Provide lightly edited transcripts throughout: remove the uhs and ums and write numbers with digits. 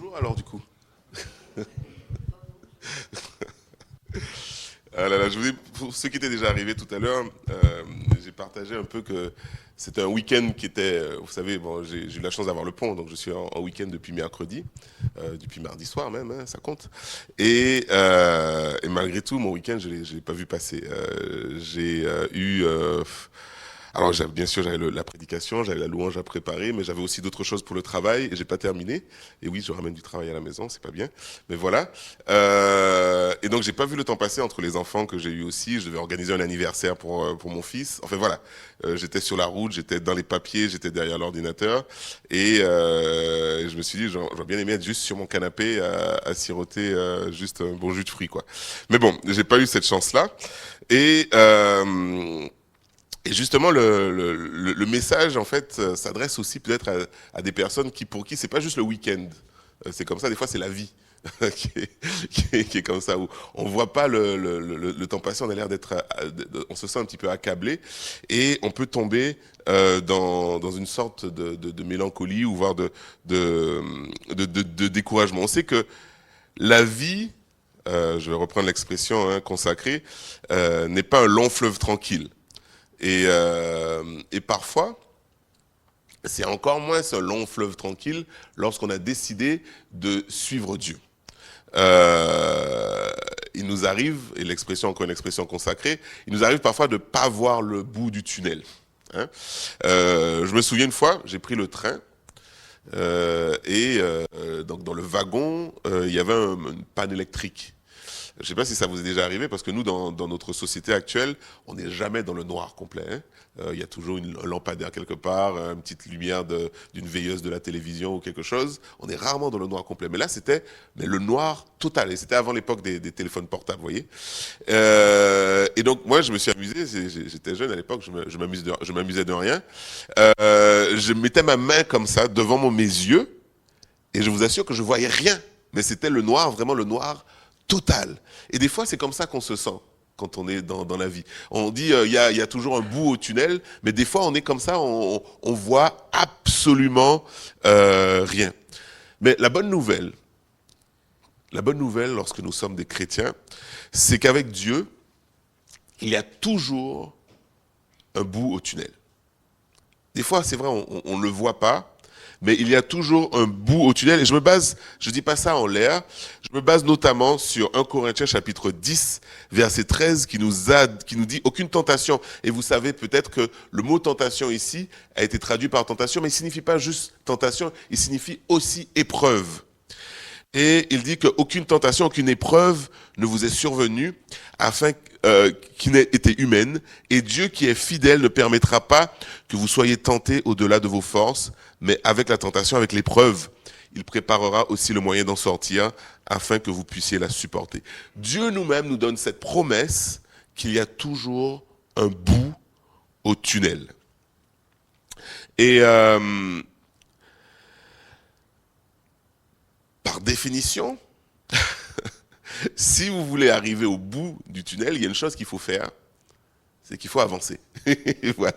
Bonjour alors du coup. Ah là là, je vous dis, pour ceux qui étaient déjà arrivés tout à l'heure, j'ai partagé un peu que c'était un week-end qui était, vous savez, bon, j'ai eu la chance d'avoir le pont, donc je suis en week-end depuis mercredi, depuis mardi soir même, hein, ça compte. Et malgré tout, mon week-end, je l'ai pas vu passer. J'ai eu alors bien sûr j'avais la prédication, j'avais la louange à préparer, mais j'avais aussi d'autres choses pour le travail et j'ai pas terminé. Et oui, je ramène du travail à la maison, c'est pas bien, mais voilà. Et donc j'ai pas vu le temps passer entre les enfants que j'ai eu aussi. Je devais organiser un anniversaire pour mon fils. Enfin voilà, j'étais sur la route, j'étais dans les papiers, j'étais derrière l'ordinateur et je me suis dit j'aurais bien aimé être juste sur mon canapé à siroter juste un bon jus de fruits quoi. Mais bon, j'ai pas eu cette chance là et justement, le message, en fait, s'adresse aussi peut-être à des personnes pour qui c'est pas juste le week-end. C'est comme ça, des fois, c'est la vie qui est comme ça, où on voit pas le temps passer, on a l'air on se sent un petit peu accablé, et on peut tomber dans une sorte de mélancolie, ou voire de découragement. On sait que la vie, je vais reprendre l'expression consacrée, n'est pas un long fleuve tranquille. Et parfois, c'est encore moins ce long fleuve tranquille lorsqu'on a décidé de suivre Dieu. Il nous arrive, et l'expression encore une expression consacrée, il nous arrive parfois de ne pas voir le bout du tunnel. Hein. Je me souviens une fois, j'ai pris le train, donc dans le wagon, il y avait une panne électrique. Je ne sais pas si ça vous est déjà arrivé, parce que nous, dans notre société actuelle, on n'est jamais dans le noir complet. Hein. Il y a toujours un lampadaire quelque part, une petite lumière d'une veilleuse de la télévision ou quelque chose. On est rarement dans le noir complet. Mais là, c'était le noir total. Et c'était avant l'époque des téléphones portables, vous voyez. Et donc, moi, je me suis amusé. J'étais jeune à l'époque, je m'amusais de rien. Je mettais ma main comme ça devant mes yeux, et je vous assure que je voyais rien. Mais c'était le noir, vraiment le noir total. Et des fois, c'est comme ça qu'on se sent quand on est dans la vie. On dit il y a toujours un bout au tunnel, mais des fois, on est comme ça, on voit absolument rien. Mais la bonne nouvelle lorsque nous sommes des chrétiens, c'est qu'avec Dieu, il y a toujours un bout au tunnel. Des fois, c'est vrai, on ne le voit pas, mais il y a toujours un bout au tunnel. Et je dis pas ça en l'air, je me base notamment sur 1 Corinthiens chapitre 10, verset 13, qui nous dit « Aucune tentation ». Et vous savez peut-être que le mot tentation ici a été traduit par tentation, mais il ne signifie pas juste tentation, il signifie aussi épreuve. Et il dit qu'aucune tentation, aucune épreuve ne vous est survenue qui n'ait été humaine. Et Dieu qui est fidèle ne permettra pas que vous soyez tentés au-delà de vos forces, mais avec la tentation, avec l'épreuve, il préparera aussi le moyen d'en sortir afin que vous puissiez la supporter. Dieu nous-mêmes nous donne cette promesse qu'il y a toujours un bout au tunnel. Et par définition, si vous voulez arriver au bout du tunnel, il y a une chose qu'il faut faire, c'est qu'il faut avancer. Voilà.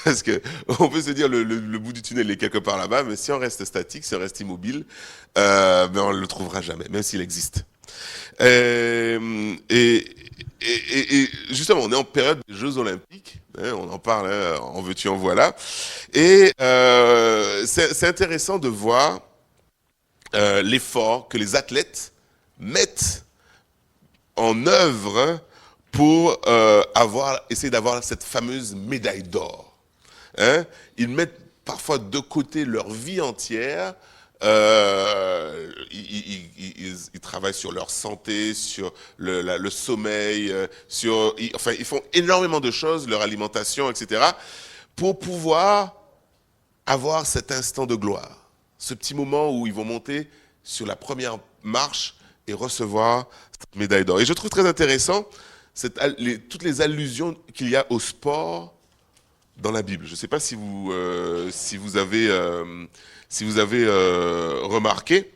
Parce que on peut se dire le bout du tunnel est quelque part là-bas, mais si on reste statique, si on reste immobile, ben on ne le trouvera jamais, même s'il existe. Et justement, on est en période des Jeux Olympiques, hein, on en parle, hein, en veux-tu, en voilà. Et c'est intéressant de voir l'effort que les athlètes mettent en œuvre pour essayer d'avoir cette fameuse médaille d'or. Hein? Ils mettent parfois de côté leur vie entière. Ils travaillent sur leur santé, sur le sommeil, enfin, ils font énormément de choses, leur alimentation, etc., pour pouvoir avoir cet instant de gloire. Ce petit moment où ils vont monter sur la première marche et recevoir cette médaille d'or. Et je trouve très intéressant toutes les allusions qu'il y a au sport dans la Bible. Je ne sais pas si vous avez remarqué.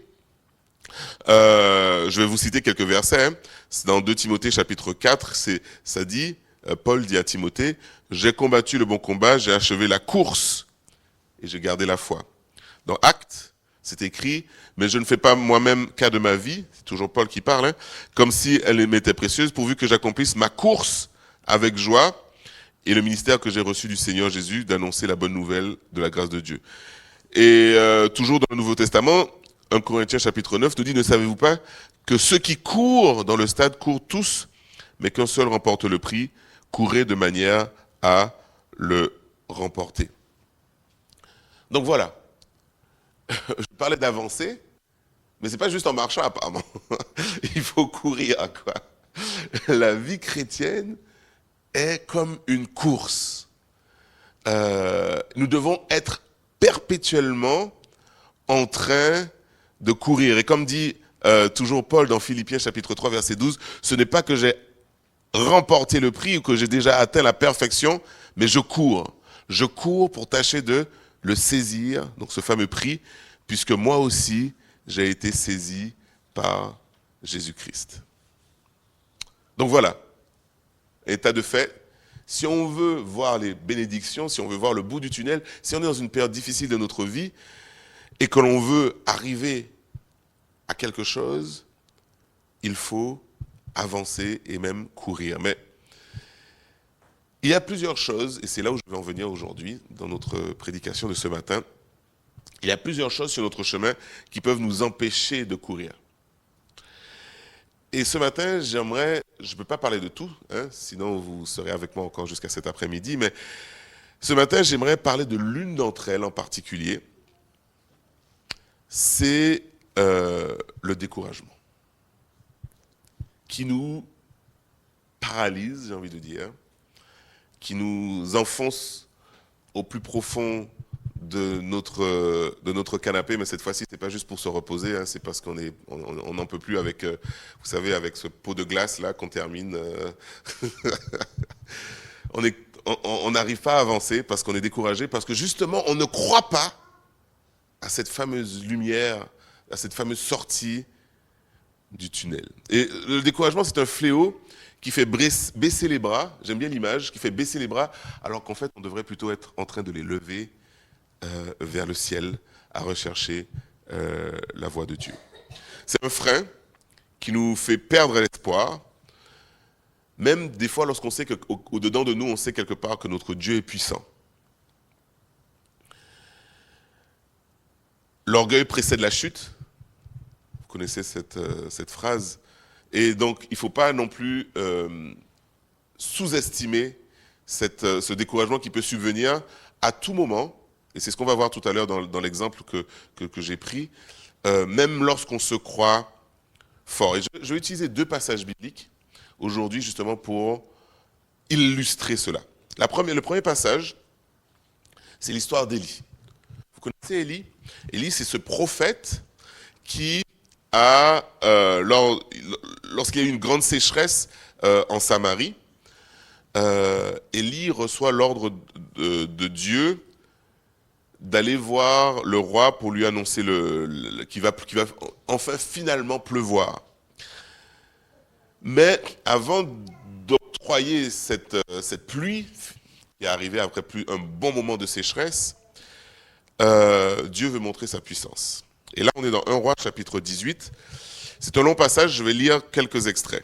Je vais vous citer quelques versets. Hein. C'est dans 2 Timothée chapitre 4, ça dit, Paul dit à Timothée, « J'ai combattu le bon combat, j'ai achevé la course et j'ai gardé la foi. » Dans Actes, C'est écrit, mais je ne fais pas moi-même cas de ma vie, c'est toujours Paul qui parle, hein, comme si elle m'était précieuse, pourvu que j'accomplisse ma course avec joie et le ministère que j'ai reçu du Seigneur Jésus d'annoncer la bonne nouvelle de la grâce de Dieu. Et toujours dans le Nouveau Testament, 1 Corinthiens chapitre 9 nous dit, ne savez-vous pas que ceux qui courent dans le stade courent tous, mais qu'un seul remporte le prix, courez de manière à le remporter. Donc voilà, je parlais d'avancer, mais c'est pas juste en marchant apparemment. Il faut courir à quoi? La vie chrétienne est comme une course. Nous devons être perpétuellement en train de courir. Et comme dit toujours Paul dans Philippiens chapitre 3 verset 12, ce n'est pas que j'ai remporté le prix ou que j'ai déjà atteint la perfection, mais je cours. Je cours pour tâcher de le saisir, donc ce fameux prix, puisque moi aussi, j'ai été saisi par Jésus-Christ. Donc voilà, état de fait. Si on veut voir les bénédictions, si on veut voir le bout du tunnel, si on est dans une période difficile de notre vie et que l'on veut arriver à quelque chose, il faut avancer et même courir. Mais il y a plusieurs choses, et c'est là où je vais en venir aujourd'hui, dans notre prédication de ce matin. Il y a plusieurs choses sur notre chemin qui peuvent nous empêcher de courir. Et ce matin, je ne peux pas parler de tout, hein, sinon vous serez avec moi encore jusqu'à cet après-midi, mais ce matin, j'aimerais parler de l'une d'entre elles en particulier. C'est le découragement, qui nous paralyse, j'ai envie de dire, qui nous enfonce au plus profond de notre canapé, mais cette fois-ci, c'est pas juste pour se reposer, hein, c'est parce qu'on n'en peut plus avec, vous savez, avec ce pot de glace là qu'on termine. On n'arrive pas à avancer parce qu'on est découragé, parce que justement, on ne croit pas à cette fameuse lumière, à cette fameuse sortie du tunnel. Et le découragement, c'est un fléau qui fait baisser les bras, j'aime bien l'image, qui fait baisser les bras, alors qu'en fait, on devrait plutôt être en train de les lever vers le ciel, à rechercher la voie de Dieu. C'est un frein qui nous fait perdre l'espoir, même des fois lorsqu'on sait qu'au-dedans de nous, on sait quelque part que notre Dieu est puissant. L'orgueil précède la chute. Vous connaissez cette phrase. Et donc, il ne faut pas non plus sous-estimer ce découragement qui peut subvenir à tout moment. Et c'est ce qu'on va voir tout à l'heure dans l'exemple que j'ai pris. Même lorsqu'on se croit fort. Et je vais utiliser 2 passages bibliques aujourd'hui justement pour illustrer cela. Le premier passage, c'est l'histoire d'Élie. Vous connaissez Élie? Élie, c'est ce prophète qui a, lorsqu'il y a eu une grande sécheresse en Samarie, Élie reçoit l'ordre de Dieu d'aller voir le roi pour lui annoncer qu'il va enfin finalement pleuvoir. Mais avant d'octroyer cette pluie, qui est arrivée après un bon moment de sécheresse, Dieu veut montrer sa puissance. Et là, on est dans 1 Roi, chapitre 18. C'est un long passage, je vais lire quelques extraits.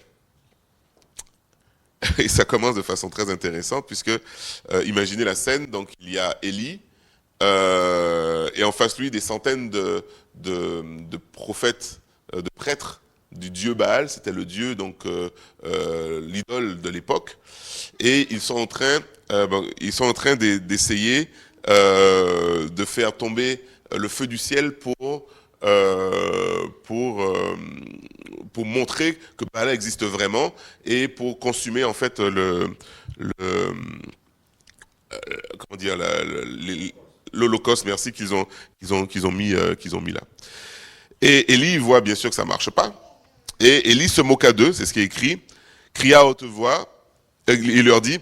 Et ça commence de façon très intéressante, puisque, imaginez la scène, donc il y a Élie, et en face de lui, des centaines de prophètes, de prêtres du dieu Baal, c'était le dieu, donc l'idole de l'époque, et ils sont en train d'essayer de faire tomber le feu du ciel pour montrer que Baal existe vraiment et pour consumer en fait comment dire l'Holocauste, merci, qu'ils ont mis là. Et Élie voit bien sûr que ça marche pas. Et Élie se moqua d'eux, c'est ce qui est écrit, cria à haute voix, il leur dit,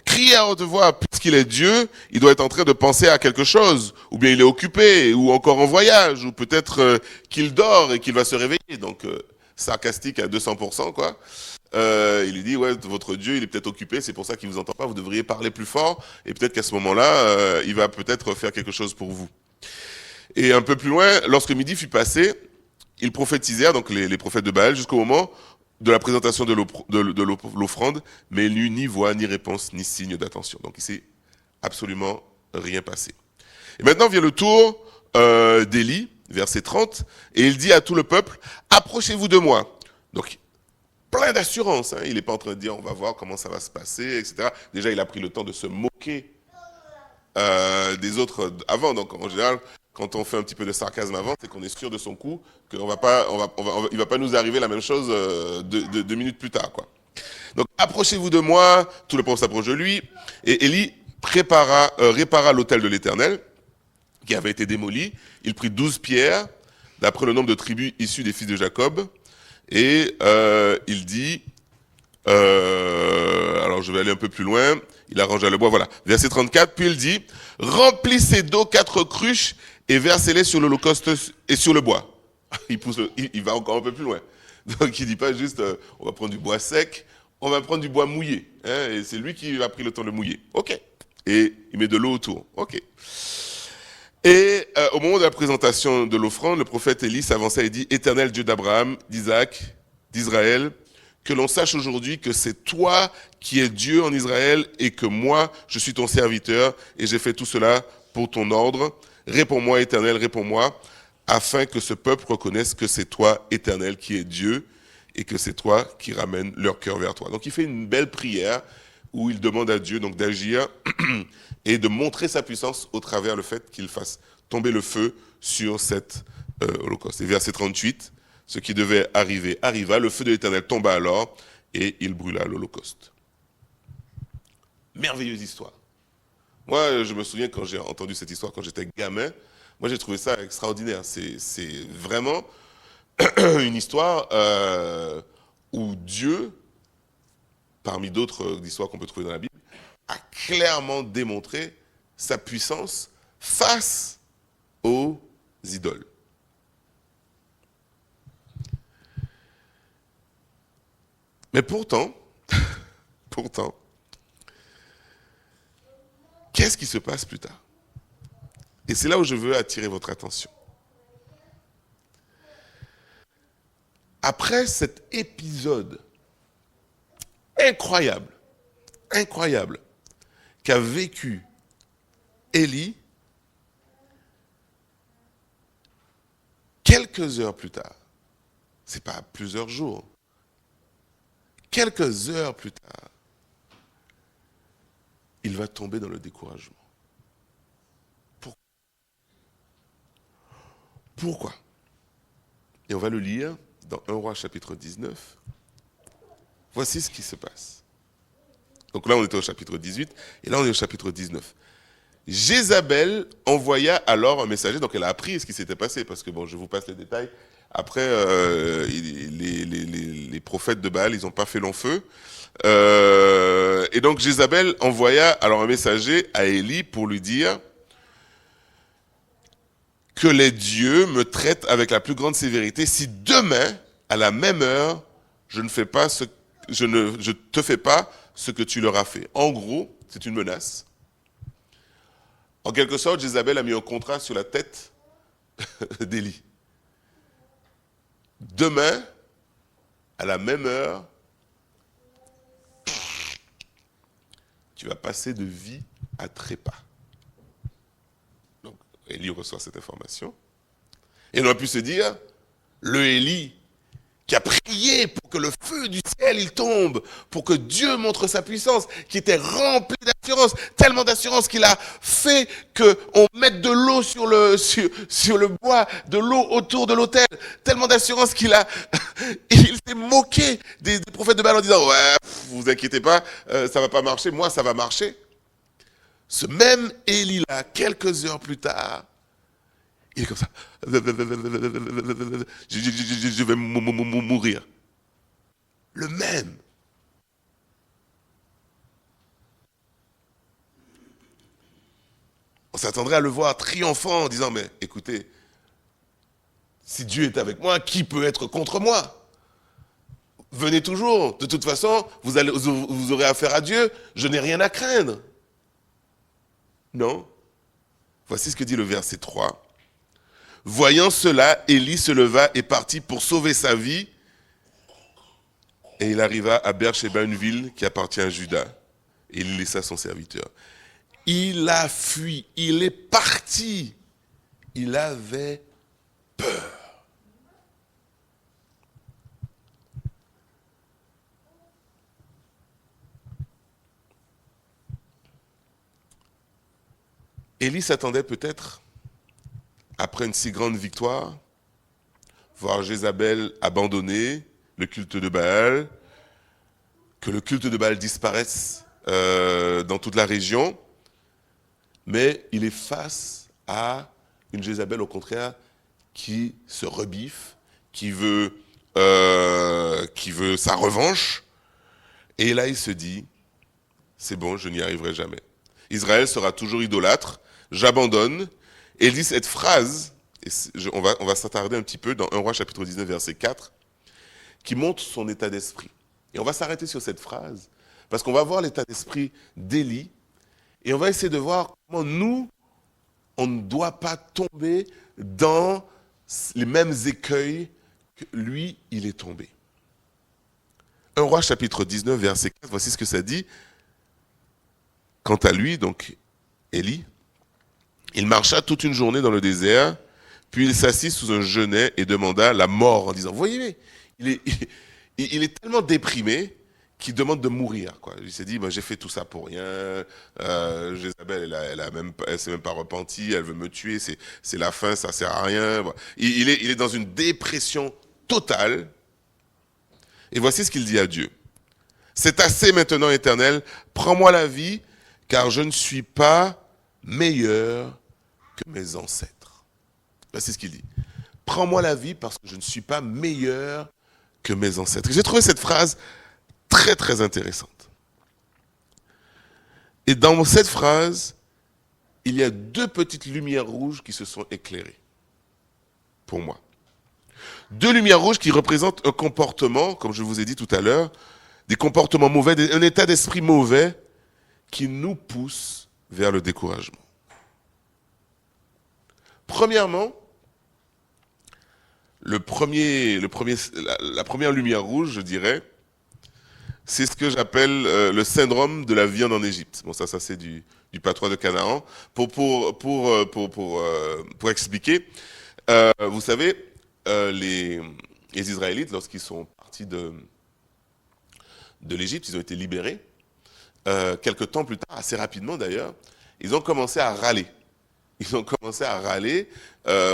criez à haute voix, puisqu'il est Dieu, il doit être en train de penser à quelque chose, ou bien il est occupé, ou encore en voyage, ou peut-être qu'il dort et qu'il va se réveiller. Donc sarcastique à 200%, quoi. Il lui dit, ouais, votre Dieu, il est peut-être occupé, c'est pour ça qu'il ne vous entend pas, vous devriez parler plus fort, et peut-être qu'à ce moment-là, il va peut-être faire quelque chose pour vous. Et un peu plus loin, lorsque midi fut passé, ils prophétisèrent, donc les prophètes de Baal, jusqu'au moment de la présentation de l'offrande, mais il n'y eut ni voix, ni réponse, ni signe d'attention. Donc il s'est absolument rien passé. Et maintenant vient le tour d'Élie, verset 30, et il dit à tout le peuple, approchez-vous de moi. Donc, plein d'assurance, hein. Il n'est pas en train de dire, on va voir comment ça va se passer, etc. Déjà, il a pris le temps de se moquer des autres avant. Donc, en général, quand on fait un petit peu de sarcasme avant, c'est qu'on est sûr de son coup, qu'il va pas nous arriver la même chose 2 minutes plus tard, quoi. Donc, approchez-vous de moi, tout le peuple s'approche de lui, et Élie répara l'autel de l'Éternel, qui avait été démoli. Il prit 12 pierres, d'après le nombre de tribus issues des fils de Jacob, et il dit, alors je vais aller un peu plus loin, il arrangea le bois, voilà. Verset 34, puis il dit, remplissez d'eau 4 cruches et versez-les sur l'holocauste et sur le bois. Il va encore un peu plus loin. Donc il dit pas juste, on va prendre du bois sec, on va prendre du bois mouillé. Hein, et c'est lui qui a pris le temps de le mouiller. Ok. Et il met de l'eau autour. Ok. Et au moment de la présentation de l'offrande, le prophète Élie s'avança et dit, Éternel Dieu d'Abraham, d'Isaac, d'Israël, que l'on sache aujourd'hui que c'est toi qui es Dieu en Israël et que moi, je suis ton serviteur et j'ai fait tout cela pour ton ordre. Réponds-moi, Éternel, réponds-moi, afin que ce peuple reconnaisse que c'est toi, Éternel, qui es Dieu et que c'est toi qui ramènes leur cœur vers toi. Donc il fait une belle prière où il demande à Dieu donc d'agir et de montrer sa puissance au travers le fait qu'il fasse tomber le feu sur cet holocauste. Et verset 38, ce qui devait arriver arriva, le feu de l'Éternel tomba alors et il brûla l'holocauste. Merveilleuse histoire. Moi, je me souviens quand j'ai entendu cette histoire, quand j'étais gamin, moi j'ai trouvé ça extraordinaire. C'est vraiment une histoire où Dieu, parmi d'autres histoires qu'on peut trouver dans la Bible, a clairement démontré sa puissance face aux idoles. Mais pourtant, qu'est-ce qui se passe plus tard? Et c'est là où je veux attirer votre attention. Après cet épisode incroyable qu'a vécu Élie, quelques heures plus tard, c'est pas plusieurs jours, quelques heures plus tard, il va tomber dans le découragement. Pourquoi? Et on va le lire dans 1 Roi chapitre 19. Voici ce qui se passe. Donc là, on était au chapitre 18, et là, on est au chapitre 19. Jézabel envoya alors un messager, donc elle a appris ce qui s'était passé, parce que bon, je vous passe les détails. Après, les prophètes de Baal, ils n'ont pas fait long feu. Et donc Jézabel envoya alors un messager à Élie pour lui dire que les dieux me traitent avec la plus grande sévérité si demain, à la même heure, je ne te fais pas ce que tu leur as fait. En gros, c'est une menace. En quelque sorte, Jézabel a mis un contrat sur la tête d'Élie. Demain, à la même heure, tu vas passer de vie à trépas. Donc, Élie reçoit cette information. Et on aurait pu se dire, le Élie qui a prié pour que le feu du ciel il tombe, pour que Dieu montre sa puissance, qui était rempli d'assurance, tellement d'assurance qu'il a fait qu'on mette de l'eau sur le bois, de l'eau autour de l'autel, tellement d'assurance il s'est moqué des prophètes de Baal en disant, ouais, vous inquiétez pas, ça va pas marcher, moi ça va marcher. Ce même Élie-là, quelques heures plus tard, il est comme ça. Je vais mourir. Le même. On s'attendrait à le voir triomphant en disant, mais écoutez, si Dieu est avec moi, qui peut être contre moi? Venez toujours. De toute façon, vous aurez affaire à Dieu. Je n'ai rien à craindre. Non. Voici ce que dit le verset 3. Voyant cela, Élie se leva et partit pour sauver sa vie. Et il arriva à Beersheba, une ville qui appartient à Juda. Et il laissa son serviteur. Il a fui, il est parti. Il avait peur. Élie s'attendait peut-être, après une si grande victoire, voir Jézabel abandonner le culte de Baal, que le culte de Baal disparaisse dans toute la région, mais il est face à une Jézabel, au contraire, qui se rebiffe, qui veut sa revanche, et là il se dit, c'est bon, je n'y arriverai jamais. Israël sera toujours idolâtre, j'abandonne, et il dit cette phrase, et on va s'attarder un petit peu dans 1 Roi chapitre 19 verset 4, qui montre son état d'esprit. Et on va s'arrêter sur cette phrase, parce qu'on va voir l'état d'esprit d'Élie, et on va essayer de voir comment nous, on ne doit pas tomber dans les mêmes écueils que lui, il est tombé. 1 Roi chapitre 19 verset 4, voici ce que ça dit. Quant à lui, donc Élie, il marcha toute une journée dans le désert, puis il s'assit sous un genêt et demanda la mort en disant, vous voyez, il est tellement déprimé qu'il demande de mourir, quoi. Il s'est dit, j'ai fait tout ça pour rien, Jézabel, elle s'est même pas repentie, elle veut me tuer, c'est la fin, ça sert à rien. Il est dans une dépression totale, et voici ce qu'il dit à Dieu. C'est assez maintenant, Éternel, prends-moi la vie, car je ne suis pas meilleur que mes ancêtres. C'est ce qu'il dit. Prends-moi la vie parce que je ne suis pas meilleur que mes ancêtres. J'ai trouvé cette phrase très très intéressante. Et dans cette phrase, il y a deux petites lumières rouges qui se sont éclairées. Pour moi. Deux lumières rouges qui représentent un comportement, comme je vous ai dit tout à l'heure, des comportements mauvais, un état d'esprit mauvais qui nous pousse vers le découragement. Premièrement, la première lumière rouge, je dirais, c'est ce que j'appelle le syndrome de la viande en Égypte. Bon, ça c'est du patois de Canaan. Pour expliquer, vous savez, les Israélites, lorsqu'ils sont partis de l'Égypte, ils ont été libérés. Quelques temps plus tard, assez rapidement d'ailleurs, ils ont commencé à râler. Ils ont commencé à râler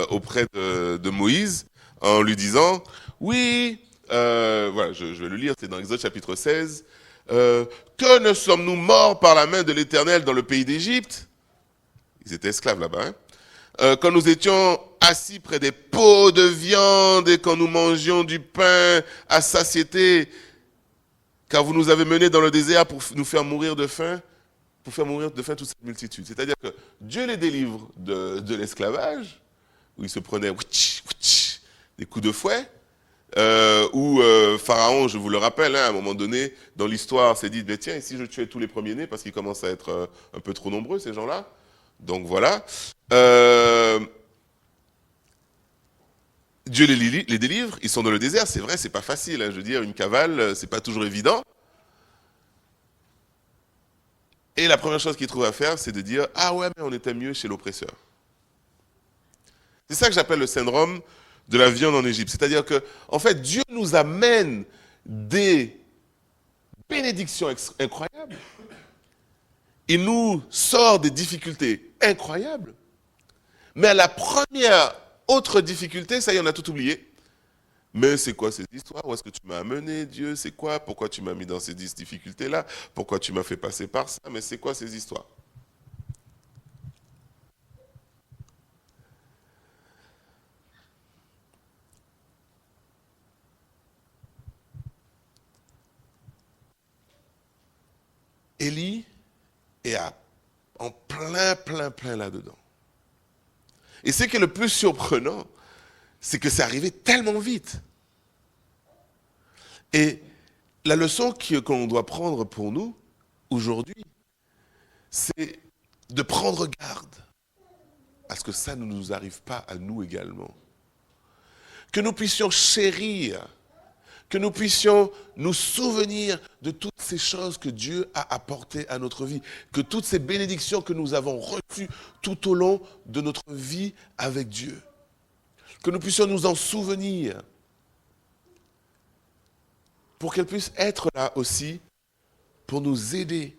auprès de Moïse en lui disant, oui, voilà, je vais le lire, c'est dans Exode chapitre 16, que ne sommes-nous morts par la main de l'Éternel dans le pays d'Égypte? Ils étaient esclaves là-bas. Quand nous étions assis près des pots de viande et quand nous mangions du pain à satiété, car vous nous avez menés dans le désert pour nous faire mourir de faim, toute cette multitude. C'est-à-dire que Dieu les délivre de l'esclavage, où ils se prenaient des coups de fouet, où Pharaon, je vous le rappelle, à un moment donné, dans l'histoire, s'est dit, tiens, si je tuais tous les premiers-nés, parce qu'ils commencent à être un peu trop nombreux, ces gens-là. Donc voilà. Dieu les délivre, ils sont dans le désert, c'est vrai, c'est pas facile, je veux dire, une cavale, c'est pas toujours évident. Et la première chose qu'ils trouvent à faire, c'est de dire, ah ouais, mais on était mieux chez l'oppresseur. C'est ça que j'appelle le syndrome de la viande en Égypte. C'est-à-dire que, en fait, Dieu nous amène des bénédictions incroyables. Il nous sort des difficultés incroyables. Mais à la première autre difficulté, ça y est, on a tout oublié. Mais c'est quoi ces histoires? Où est-ce que tu m'as amené, Dieu? C'est quoi? Pourquoi tu m'as mis dans ces difficultés-là? Pourquoi tu m'as fait passer par ça? Mais c'est quoi ces histoires? Élie est en plein là-dedans. Et ce qui est le plus surprenant, c'est que c'est arrivé tellement vite. Et la leçon qu'on doit prendre pour nous, aujourd'hui, c'est de prendre garde. à ce que ça ne nous arrive pas à nous également. Que nous puissions chérir, que nous puissions nous souvenir de toutes ces choses que Dieu a apportées à notre vie, que toutes ces bénédictions que nous avons reçues tout au long de notre vie avec Dieu, que nous puissions nous en souvenir pour qu'elles puissent être là aussi pour nous aider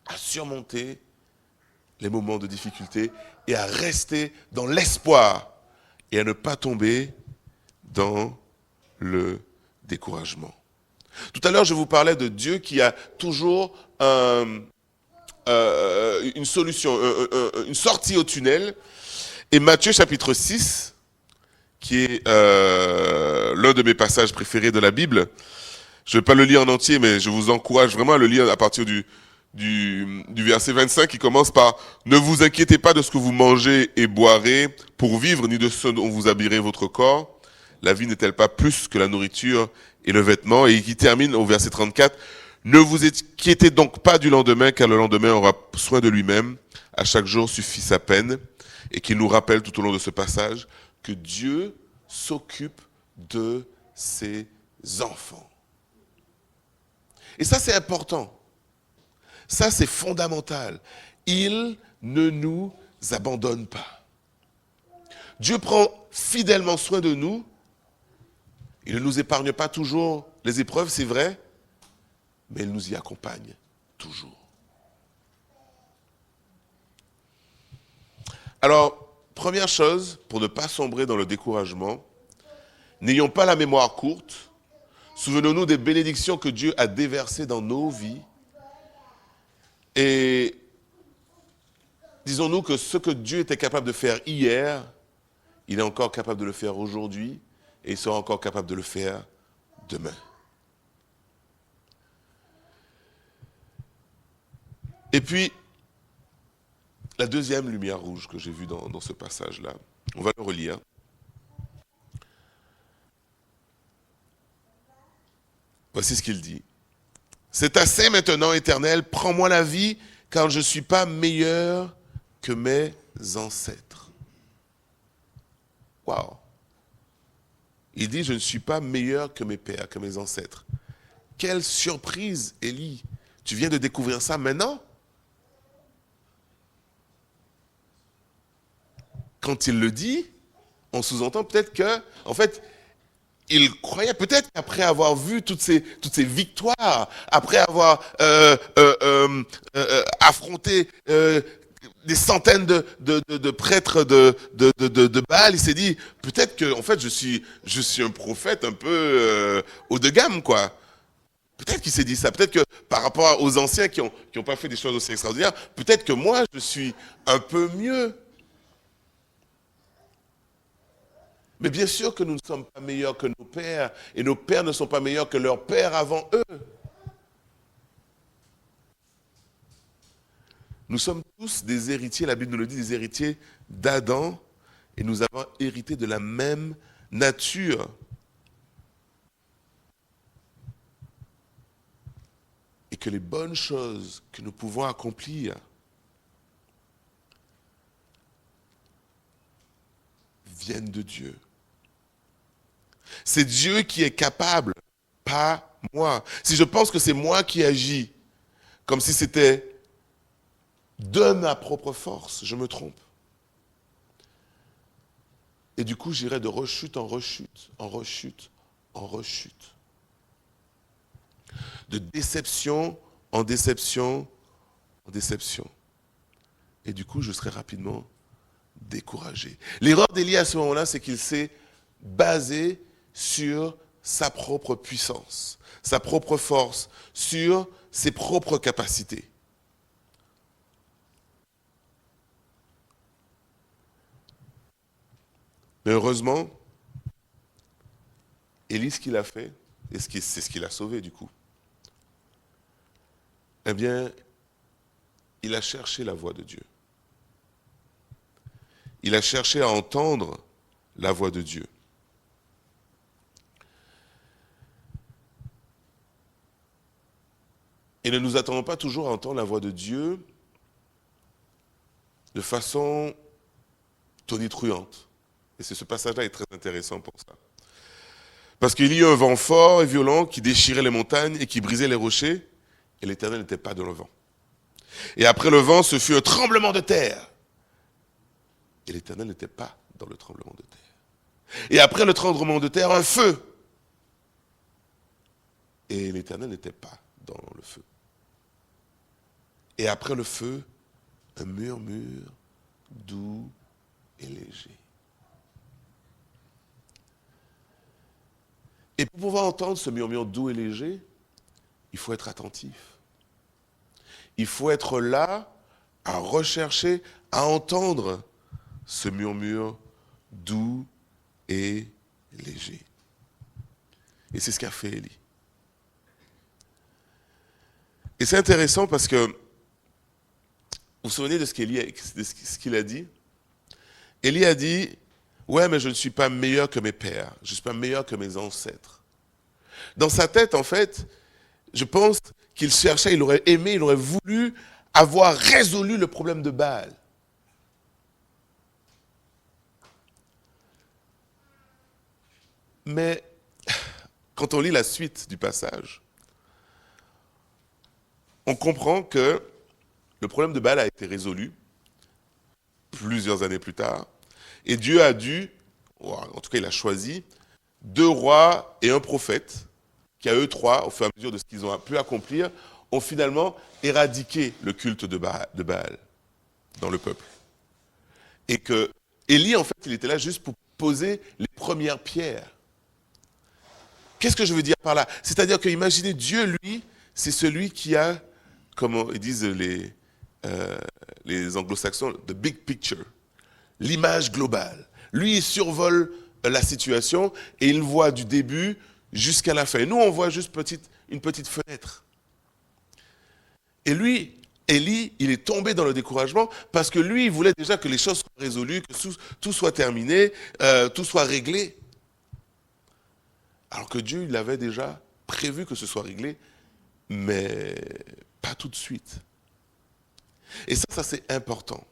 à surmonter les moments de difficulté et à rester dans l'espoir et à ne pas tomber dans le découragement. Tout à l'heure, je vous parlais de Dieu qui a toujours une solution, une sortie au tunnel. Et Matthieu chapitre 6, qui est l'un de mes passages préférés de la Bible, je ne vais pas le lire en entier, mais je vous encourage vraiment à le lire à partir du verset 25 qui commence par « Ne vous inquiétez pas de ce que vous mangez et boirez pour vivre, ni de ce dont vous habillerez votre corps. La vie n'est-elle pas plus que la nourriture et le vêtement ?» Et qui termine au verset 34 « Ne vous inquiétez donc pas du lendemain, car le lendemain aura soin de lui-même. À chaque jour suffit sa peine. » Et qui nous rappelle tout au long de ce passage que Dieu s'occupe de ses enfants. Et ça, c'est important. Ça, c'est fondamental. Il ne nous abandonne pas. Dieu prend fidèlement soin de nous. Il ne nous épargne pas toujours les épreuves, c'est vrai, mais il nous y accompagne toujours. Alors, première chose, pour ne pas sombrer dans le découragement, n'ayons pas la mémoire courte. Souvenons-nous des bénédictions que Dieu a déversées dans nos vies. Et disons-nous que ce que Dieu était capable de faire hier, il est encore capable de le faire aujourd'hui et il sera encore capable de le faire demain. Et puis, la deuxième lumière rouge que j'ai vue dans ce passage-là, on va le relire. Voici ce qu'il dit. « C'est assez maintenant, Éternel, prends-moi la vie, car je ne suis pas meilleur que mes ancêtres. » Waouh! Il dit, je ne suis pas meilleur que mes pères, que mes ancêtres. Quelle surprise, Élie! Tu viens de découvrir ça maintenant? Quand il le dit, on sous-entend peut-être que, en fait, il croyait peut-être qu'après avoir vu toutes ces victoires, après avoir affronté des centaines de prêtres de Baal, il s'est dit, peut-être que, en fait, je suis un prophète un peu haut de gamme, quoi. Peut-être qu'il s'est dit ça. Peut-être que par rapport aux anciens qui ont pas fait des choses aussi extraordinaires, peut-être que moi, je suis un peu mieux. Mais bien sûr que nous ne sommes pas meilleurs que nos pères, et nos pères ne sont pas meilleurs que leurs pères avant eux. Nous sommes tous des héritiers, la Bible nous le dit, des héritiers d'Adam, et nous avons hérité de la même nature. Et que les bonnes choses que nous pouvons accomplir viennent de Dieu. C'est Dieu qui est capable, pas moi. Si je pense que c'est moi qui agis, comme si c'était de ma propre force, je me trompe. Et du coup, j'irai de rechute en rechute, en rechute, en rechute. De déception en déception, en déception. Et du coup, je serai rapidement découragé. L'erreur d'Élie à ce moment-là, c'est qu'il s'est basé sur sa propre puissance, sa propre force, sur ses propres capacités. Mais heureusement, Élie, ce qu'il a fait, et c'est ce qui l'a sauvé du coup, eh bien, il a cherché la voix de Dieu. Il a cherché à entendre la voix de Dieu. Et ne nous attendons pas toujours à entendre la voix de Dieu de façon tonitruante. Et ce passage-là est très intéressant pour ça. Parce qu'il y eut un vent fort et violent qui déchirait les montagnes et qui brisait les rochers, et l'Éternel n'était pas dans le vent. Et après le vent, ce fut un tremblement de terre. Et l'Éternel n'était pas dans le tremblement de terre. Et après le tremblement de terre, un feu. Et l'Éternel n'était pas dans le feu. Et après le feu, un murmure doux et léger. Et pour pouvoir entendre ce murmure doux et léger, il faut être attentif. Il faut être là à rechercher, à entendre ce murmure doux et léger. Et c'est ce qu'a fait Élie. Et c'est intéressant parce que, vous vous souvenez de ce qu'il a dit? Élie a dit, ouais, mais je ne suis pas meilleur que mes pères, je ne suis pas meilleur que mes ancêtres. Dans sa tête, en fait, je pense qu'il cherchait, il aurait aimé, il aurait voulu avoir résolu le problème de Baal. Mais quand on lit la suite du passage, on comprend que le problème de Baal a été résolu plusieurs années plus tard, et Dieu a dû, en tout cas il a choisi, 2 rois et un prophète, qui à eux 3, au fur et à mesure de ce qu'ils ont pu accomplir, ont finalement éradiqué le culte de Baal dans le peuple. Et que Élie, en fait, il était là juste pour poser les premières pierres. Qu'est-ce que je veux dire par là? C'est-à-dire que, imaginez, Dieu, lui, c'est celui qui a, comme ils disent les anglo-saxons, the big picture, l'image globale. Lui, il survole la situation et il voit du début jusqu'à la fin. Et nous, on voit juste une petite fenêtre. Et lui, Élie, il est tombé dans le découragement parce que lui, il voulait déjà que les choses soient résolues, que tout soit terminé, tout soit réglé. Alors que Dieu, il avait déjà prévu que ce soit réglé, mais pas tout de suite. Et ça c'est important.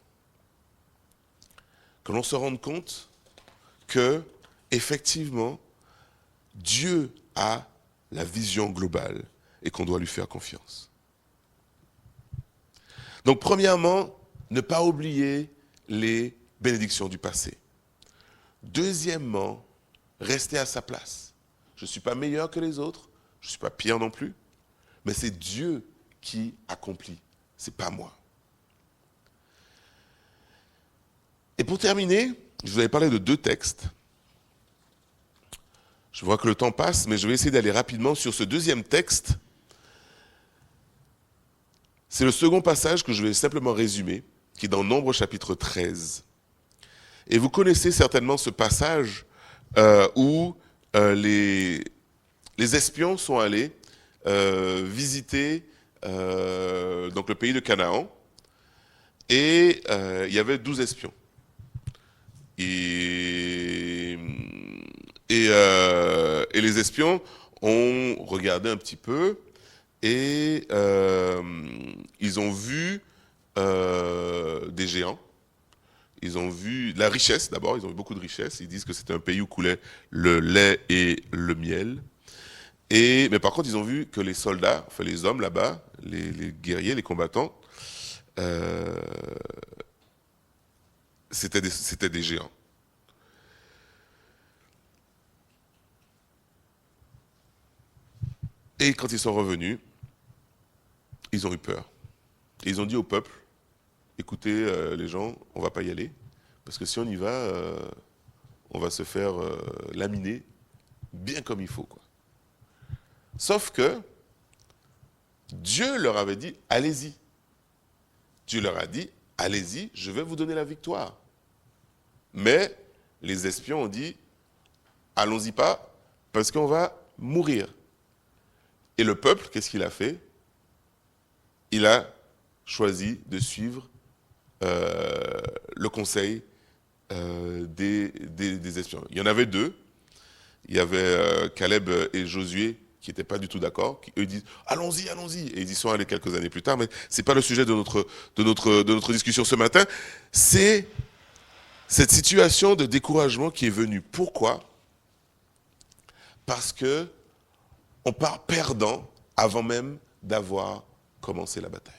Que l'on se rende compte que, effectivement, Dieu a la vision globale et qu'on doit lui faire confiance. Donc, premièrement, ne pas oublier les bénédictions du passé. Deuxièmement, rester à sa place. Je ne suis pas meilleur que les autres, je ne suis pas pire non plus, mais c'est Dieu qui accomplit, ce n'est pas moi. Et pour terminer, je vous avais parlé de 2 textes. Je vois que le temps passe, mais je vais essayer d'aller rapidement sur ce deuxième texte. C'est le second passage que je vais simplement résumer, qui est dans Nombre chapitre 13. Et vous connaissez certainement ce passage où les espions sont allés visiter donc le pays de Canaan, et il y avait 12 espions. Et les espions ont regardé un petit peu et ils ont vu des géants. Ils ont vu la richesse d'abord, ils ont vu beaucoup de richesse. Ils disent que c'était un pays où coulait le lait et le miel. Mais par contre, ils ont vu que les soldats, enfin les hommes là-bas, les guerriers, les combattants, c'était des géants. Et quand ils sont revenus, ils ont eu peur. Et ils ont dit au peuple, écoutez les gens, on ne va pas y aller, parce que si on y va, on va se faire laminer bien comme il faut, quoi. Sauf que Dieu leur avait dit, allez-y. Dieu leur a dit, allez-y, je vais vous donner la victoire. Mais les espions ont dit, allons-y pas, parce qu'on va mourir. Et le peuple, qu'est-ce qu'il a fait? Il a choisi de suivre le conseil des espions. Il y en avait 2. Il y avait Caleb et Josué qui n'étaient pas du tout d'accord, qui eux disent « allons-y, allons-y ». Et ils y sont allés quelques années plus tard, mais ce n'est pas le sujet de notre discussion ce matin. C'est Cette situation de découragement qui est venue, pourquoi? Parce que on part perdant avant même d'avoir commencé la bataille.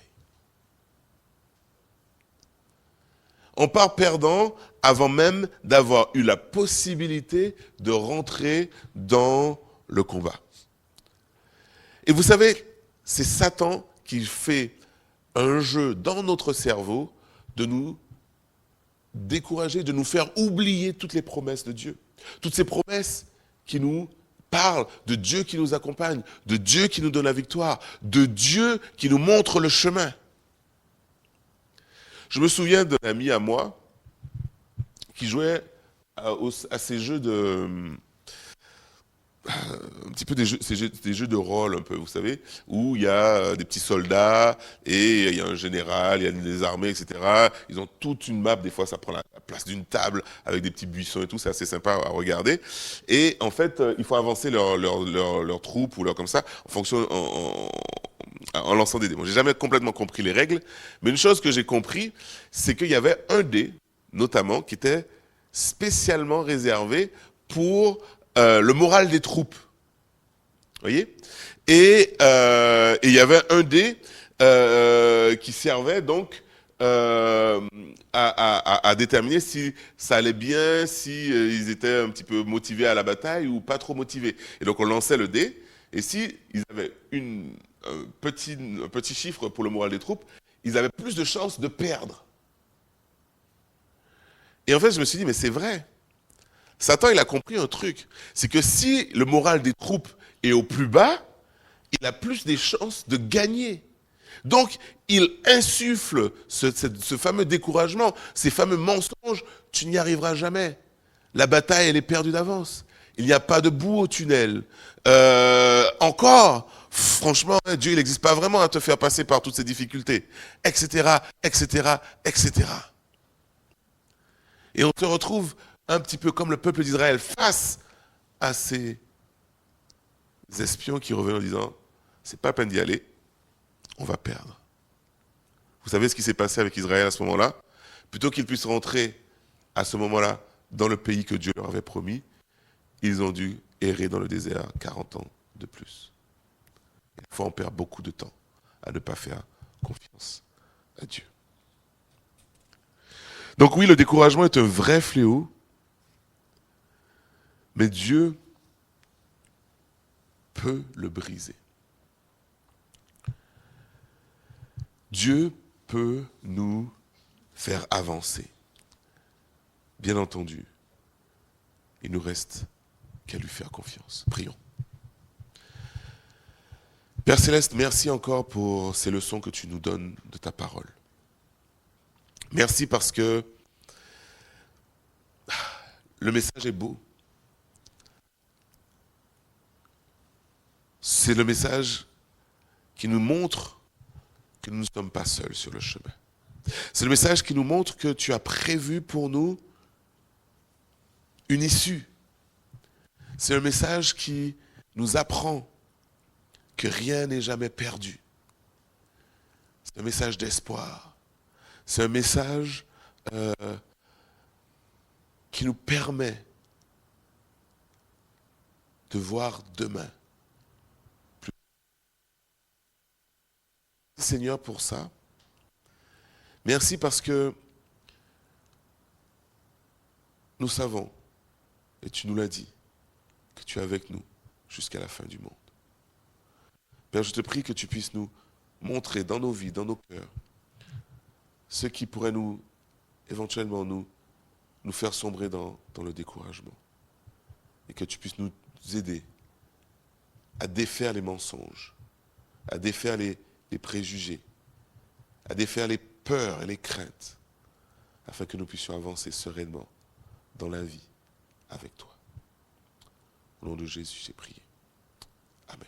On part perdant avant même d'avoir eu la possibilité de rentrer dans le combat. Et vous savez, c'est Satan qui fait un jeu dans notre cerveau de nous décourager, de nous faire oublier toutes les promesses de Dieu. Toutes ces promesses qui nous parlent de Dieu qui nous accompagne, de Dieu qui nous donne la victoire, de Dieu qui nous montre le chemin. Je me souviens d'un ami à moi qui jouait à ces jeux de... un petit peu des jeux de rôle, un peu, vous savez, où il y a des petits soldats, et il y a un général, il y a des armées, etc. Ils ont toute une map, des fois ça prend la place d'une table, avec des petits buissons et tout, c'est assez sympa à regarder. Et en fait, il faut avancer leur troupe, ou leur comme ça, en fonction, en lançant des dés. Bon, j'ai jamais complètement compris les règles, mais une chose que j'ai compris, c'est qu'il y avait un dé, notamment, qui était spécialement réservé pour le moral des troupes. Vous voyez? Et il y avait un dé qui servait donc à déterminer si ça allait bien, si ils étaient un petit peu motivés à la bataille ou pas trop motivés. Et donc on lançait le dé, et si ils avaient un petit chiffre pour le moral des troupes, ils avaient plus de chances de perdre. Et en fait, je me suis dit, mais c'est vrai. Satan, il a compris un truc. C'est que si le moral des troupes est au plus bas, il a plus des chances de gagner. Donc, il insuffle ce fameux découragement, ces fameux mensonges. Tu n'y arriveras jamais. La bataille, elle est perdue d'avance. Il n'y a pas de bout au tunnel. Encore, franchement, Dieu, il n'existe pas vraiment à te faire passer par toutes ces difficultés, etc., etc., etc. Et on se retrouve un petit peu comme le peuple d'Israël face à ces espions qui revenaient en disant « c'est pas la peine d'y aller, on va perdre ». Vous savez ce qui s'est passé avec Israël à ce moment-là? Plutôt qu'ils puissent rentrer à ce moment-là dans le pays que Dieu leur avait promis, ils ont dû errer dans le désert 40 ans de plus. Des fois, on perd beaucoup de temps à ne pas faire confiance à Dieu. Donc oui, le découragement est un vrai fléau, mais Dieu peut le briser. Dieu peut nous faire avancer. Bien entendu, il nous reste qu'à lui faire confiance. Prions. Père Céleste, merci encore pour ces leçons que tu nous donnes de ta parole. Merci parce que le message est beau. C'est le message qui nous montre que nous ne sommes pas seuls sur le chemin. C'est le message qui nous montre que tu as prévu pour nous une issue. C'est un message qui nous apprend que rien n'est jamais perdu. C'est un message d'espoir. C'est un message qui nous permet de voir demain. Seigneur, pour ça. Merci parce que nous savons, et tu nous l'as dit, que tu es avec nous jusqu'à la fin du monde. Père, je te prie que tu puisses nous montrer dans nos vies, dans nos cœurs, ce qui pourrait éventuellement nous faire sombrer dans le découragement. Et que tu puisses nous aider à défaire les mensonges, à défaire les préjugés, à défaire les peurs et les craintes, afin que nous puissions avancer sereinement dans la vie avec toi. Au nom de Jésus, j'ai prié. Amen.